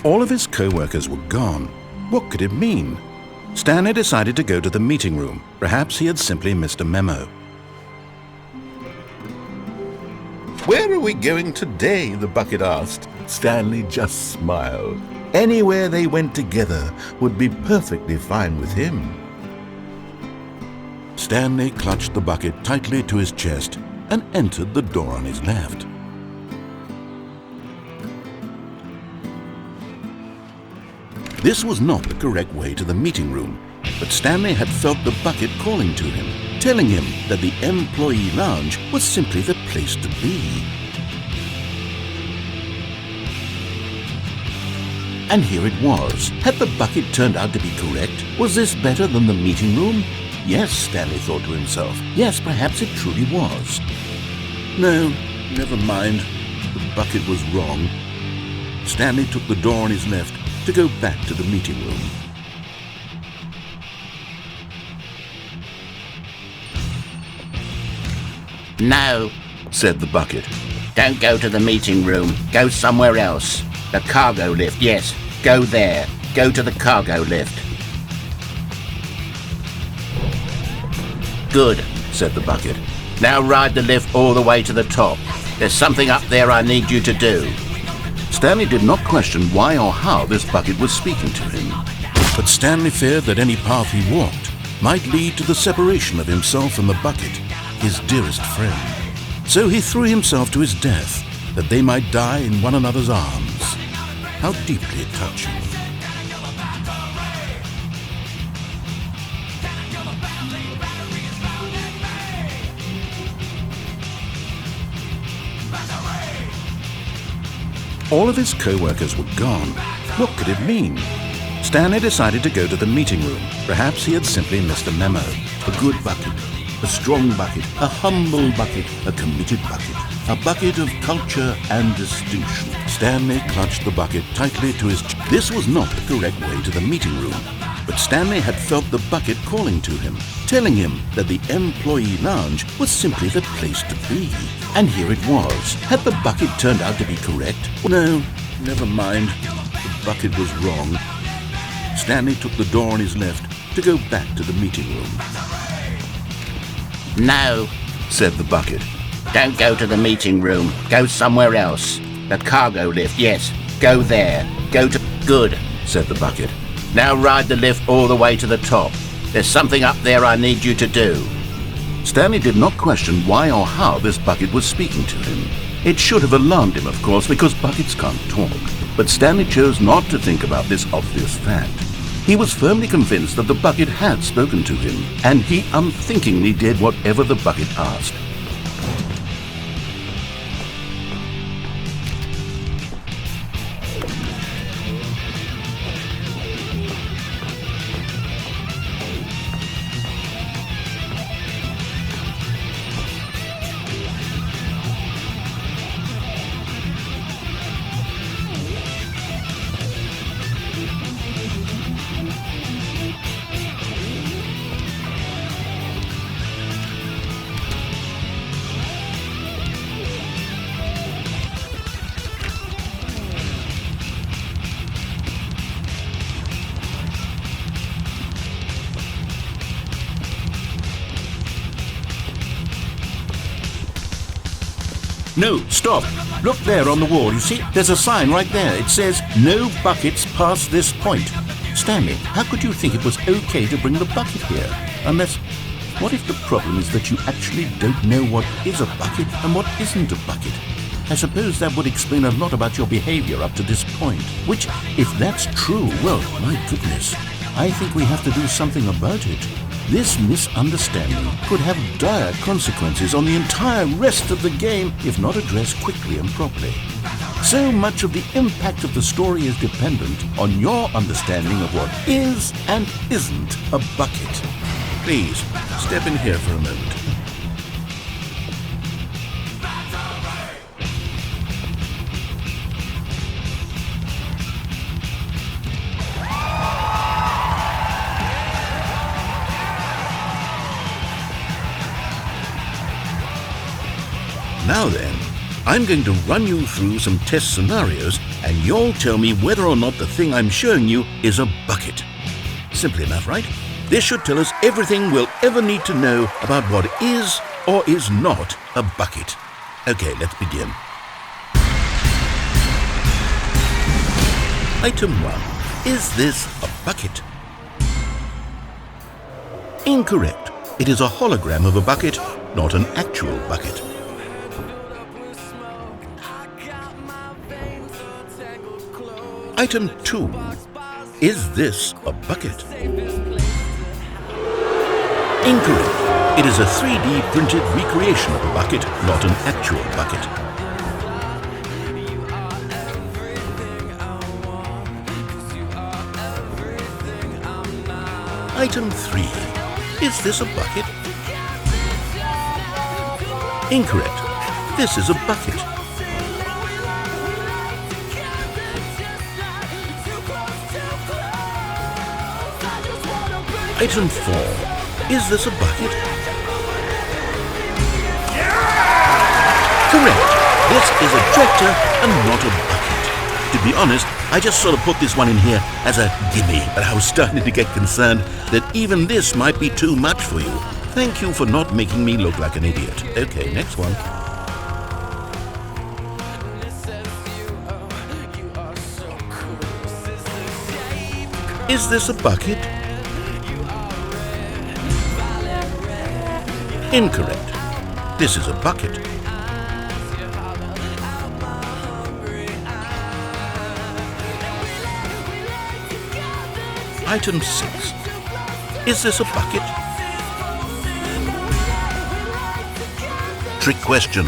All of his co-workers were gone. What could it mean? Stanley decided to go to the meeting room. Perhaps he had simply missed a memo. "Where are we going today?" the bucket asked. Stanley just smiled. Anywhere they went together would be perfectly fine with him. Stanley clutched the bucket tightly to his chest and entered the door on his left. This was not the correct way to the meeting room, but Stanley had felt the bucket calling to him, telling him that the employee lounge was simply the place to be. And here it was. Had the bucket turned out to be correct? Was this better than the meeting room? Yes, Stanley thought to himself. Yes, perhaps it truly was. No, never mind. The bucket was wrong. Stanley took the door on his left to go back to the meeting room. "No," said the bucket. "don't go to the meeting room. Go somewhere else. The cargo lift, yes. Go there. Go to the cargo lift." "Good," said the bucket. "Now ride the lift all the way to the top. There's something up there I need you to do." Stanley did not question why or how this bucket was speaking to him, but Stanley feared that any path he walked might lead to the separation of himself and the bucket, his dearest friend. So he threw himself to his death, that they might die in one another's arms. How deeply touching. All of his co-workers were gone. What could it mean? Stanley decided to go to the meeting room. Perhaps he had simply missed a memo. A good bucket, a strong bucket, a humble bucket, a committed bucket, a bucket of culture and distinction. Stanley clutched the bucket tightly to his chest. This was not the correct way to the meeting room, but Stanley had felt the bucket calling to him, telling him that the employee lounge was simply the place to be. And here it was. Had the bucket turned out to be correct? No, never mind. The bucket was wrong. Stanley took the door on his left to go back to the meeting room. "No," said the bucket. "don't go to the meeting room. Go somewhere else. The cargo lift, yes. Go there. Go to..." "Good," said the bucket. "Now ride the lift all the way to the top. There's something up there I need you to do." Stanley did not question why or how this bucket was speaking to him. It should have alarmed him, of course, because buckets can't talk. But Stanley chose not to think about this obvious fact. He was firmly convinced that the bucket had spoken to him, and he unthinkingly did whatever the bucket asked. No, stop. Look there on the wall. You see, there's a sign right there. It says, "No buckets past this point." Stanley, how could you think it was okay to bring the bucket here? Unless, what if the problem is that you actually don't know what is a bucket and what isn't a bucket? I suppose that would explain a lot about your behavior up to this point. Which, if that's true, well, my goodness, I think we have to do something about it. This misunderstanding could have dire consequences on the entire rest of the game if not addressed quickly and properly. So much of the impact of the story is dependent on your understanding of what is and isn't a bucket. Please, step in here for a moment. Now then, I'm going to run you through some test scenarios and you'll tell me whether or not the thing I'm showing you is a bucket. Simple enough, right? This should tell us everything we'll ever need to know about what is or is not a bucket. Okay, let's begin. Item 1. Is this a bucket? Incorrect. It is a hologram of a bucket, not an actual bucket. Item 2. Is this a bucket? Incorrect. It is a 3D printed recreation of a bucket, not an actual bucket. Item 3. Is this a bucket? Incorrect. This is a bucket. Item 4. Is this a bucket? Correct. This is a tractor and not a bucket. To be honest, I just sort of put this one in here as a gimme, but I was starting to get concerned that even this might be too much for you. Thank you for not making me look like an idiot. Okay, next one. Is this a bucket? Incorrect. This is a bucket. Item 6. Is this a bucket? Trick question.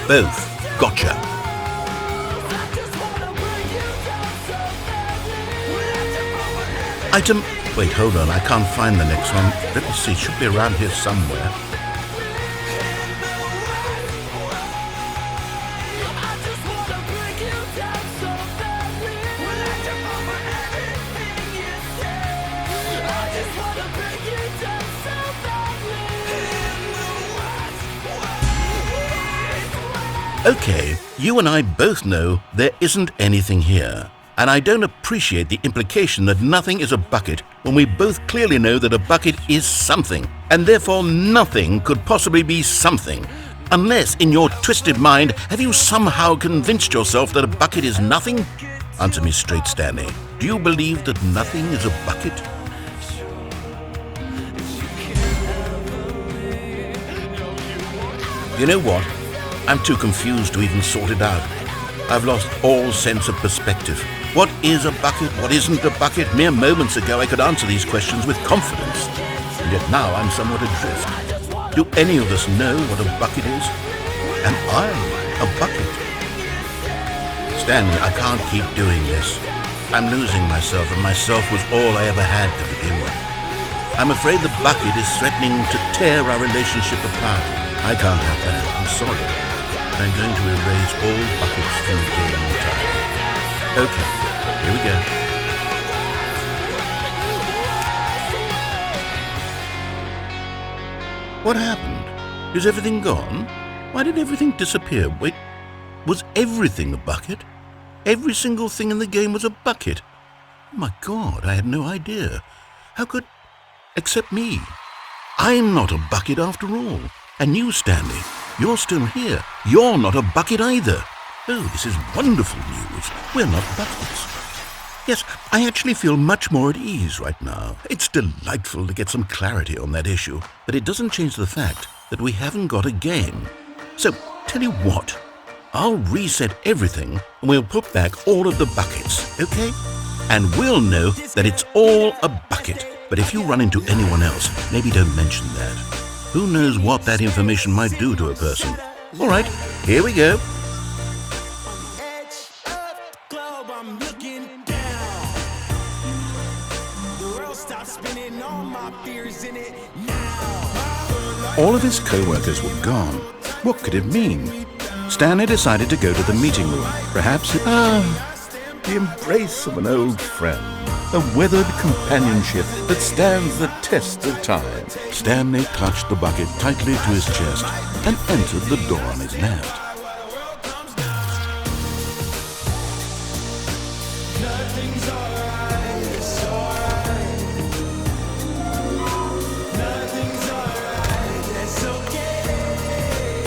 Both. Gotcha. Item... Wait, hold on. I can't find the next one. Let me see. It should be around here somewhere. Okay, you and I both know there isn't anything here. And I don't appreciate the implication that nothing is a bucket when we both clearly know that a bucket is something, and therefore nothing could possibly be something. Unless, in your twisted mind, have you somehow convinced yourself that a bucket is nothing? Answer me straight, Stanley. Do you believe that nothing is a bucket? You know what? I'm too confused to even sort it out. I've lost all sense of perspective. What is a bucket? What isn't a bucket? Mere moments ago I could answer these questions with confidence. And yet now I'm somewhat adrift. Do any of us know what a bucket is? Am I a bucket? Stanley, I can't keep doing this. I'm losing myself, and myself was all I ever had to begin with. I'm afraid the bucket is threatening to tear our relationship apart. I can't have that. I'm sorry. I'm going to erase all buckets from the game entirely. Okay, here we go. What happened? Is everything gone? Why did everything disappear? Wait, was everything a bucket? Every single thing in the game was a bucket. Oh my God, I had no idea. How could... except me. I'm not a bucket after all. And you, Stanley, you're still here. You're not a bucket either. Oh, this is wonderful news. We're not buckets. Yes, I actually feel much more at ease right now. It's delightful to get some clarity on that issue, but it doesn't change the fact that we haven't got a game. So, tell you what, I'll reset everything and we'll put back all of the buckets, okay? And we'll know that it's all a bucket. But if you run into anyone else, maybe don't mention that. Who knows what that information might do to a person? All right, here we go. All of his co-workers were gone. What could it mean? Stanley decided to go to the meeting room. Perhaps the embrace of an old friend, a weathered companionship that stands the test of time. Stanley clutched the bucket tightly to his chest and entered the door on his left.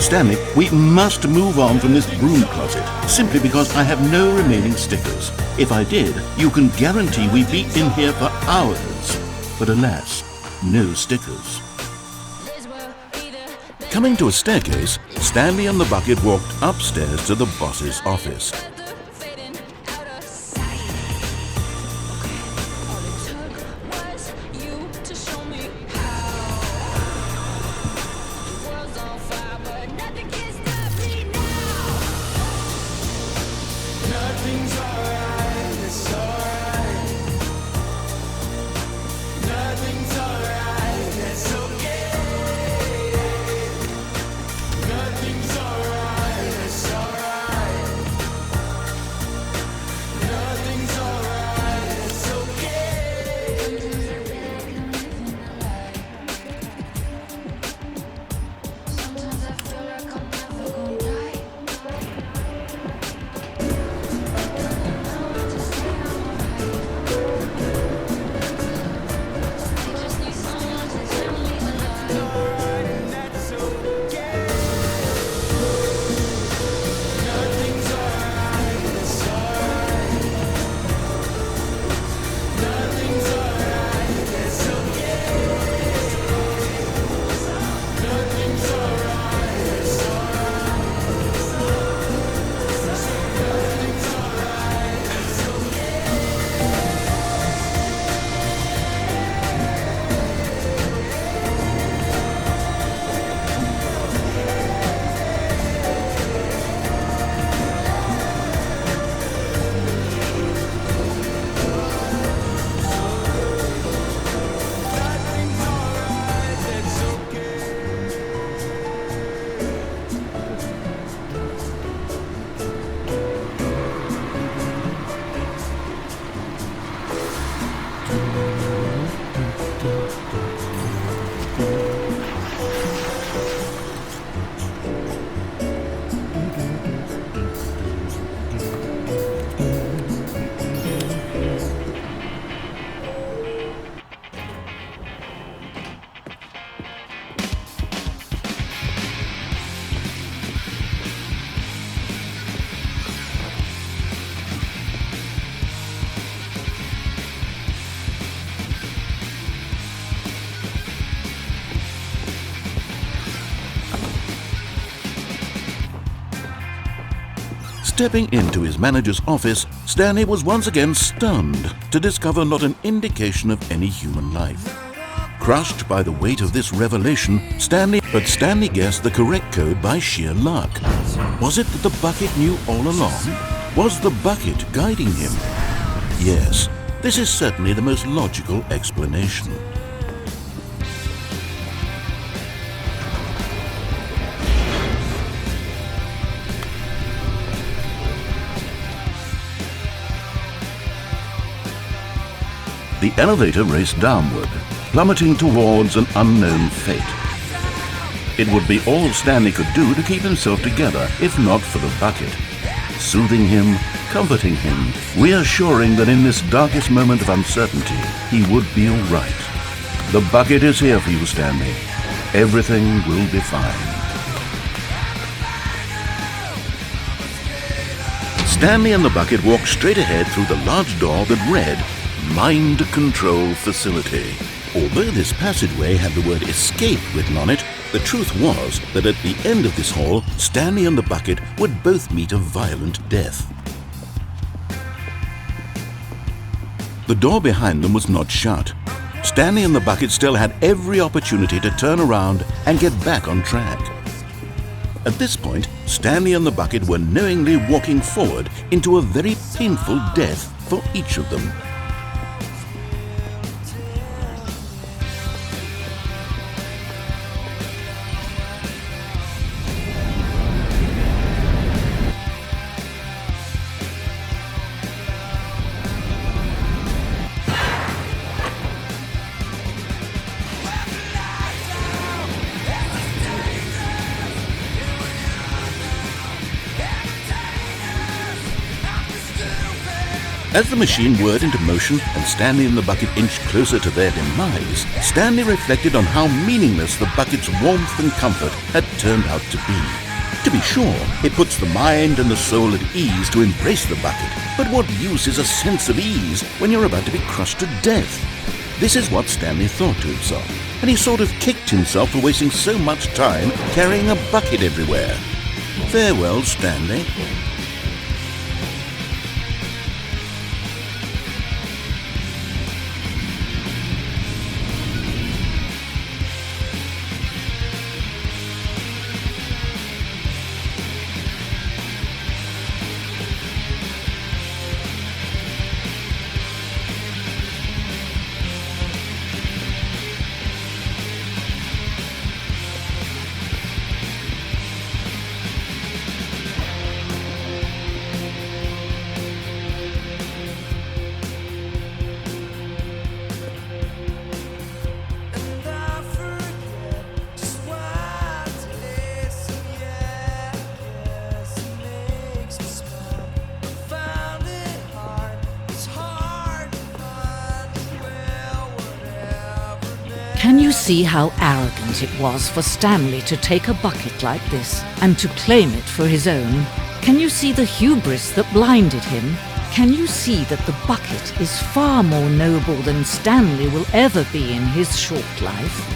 Stanley, we must move on from this broom closet, simply because I have no remaining stickers. If I did, you can guarantee we'd be in here for hours. But alas, no stickers. Coming to a staircase, Stanley and the bucket walked upstairs to the boss's office. Stepping into his manager's office, Stanley was once again stunned to discover not an indication of any human life. Crushed by the weight of this revelation, Stanley guessed the correct code by sheer luck. Was it that the bucket knew all along? Was the bucket guiding him? Yes, this is certainly the most logical explanation. The elevator raced downward, plummeting towards an unknown fate. It would be all Stanley could do to keep himself together, if not for the bucket. Soothing him, comforting him, reassuring that in this darkest moment of uncertainty, he would be all right. The bucket is here for you, Stanley. Everything will be fine. Stanley and the bucket walked straight ahead through the large door that read, Mind Control Facility. Although this passageway had the word escape written on it, the truth was that at the end of this hall, Stanley and the bucket would both meet a violent death. The door behind them was not shut. Stanley and the bucket still had every opportunity to turn around and get back on track. At this point, Stanley and the bucket were knowingly walking forward into a very painful death for each of them. As the machine whirred into motion and Stanley and the bucket inched closer to their demise, Stanley reflected on how meaningless the bucket's warmth and comfort had turned out to be. To be sure, it puts the mind and the soul at ease to embrace the bucket, but what use is a sense of ease when you're about to be crushed to death? This is what Stanley thought to himself, and he sort of kicked himself for wasting so much time carrying a bucket everywhere. Farewell, Stanley. Can you see how arrogant it was for Stanley to take a bucket like this and to claim it for his own? Can you see the hubris that blinded him? Can you see that the bucket is far more noble than Stanley will ever be in his short life?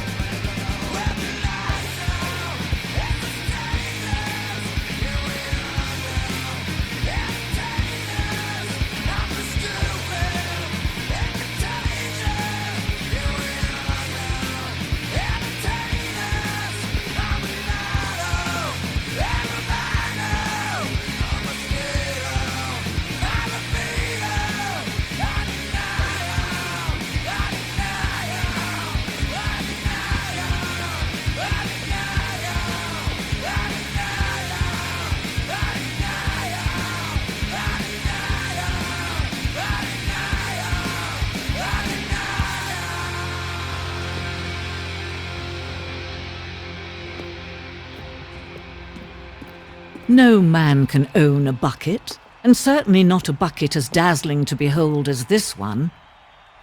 No man can own a bucket, and certainly not a bucket as dazzling to behold as this one.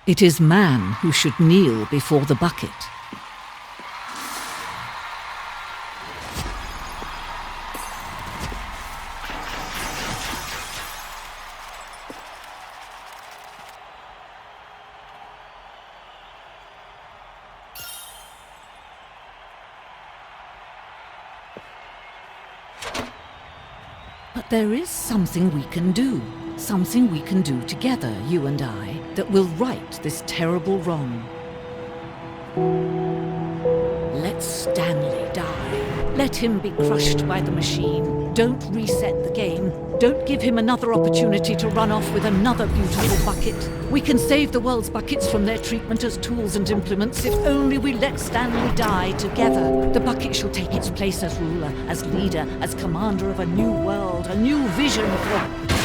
It is man who should kneel before the bucket. But there is something we can do together, you and I, that will right this terrible wrong. Let Stanley die. Let him be crushed by the machine. Don't reset the game. Don't give him another opportunity to run off with another beautiful bucket. We can save the world's buckets from their treatment as tools and implements if only we let Stanley die together. The bucket shall take its place as ruler, as leader, as commander of a new world, a new vision for...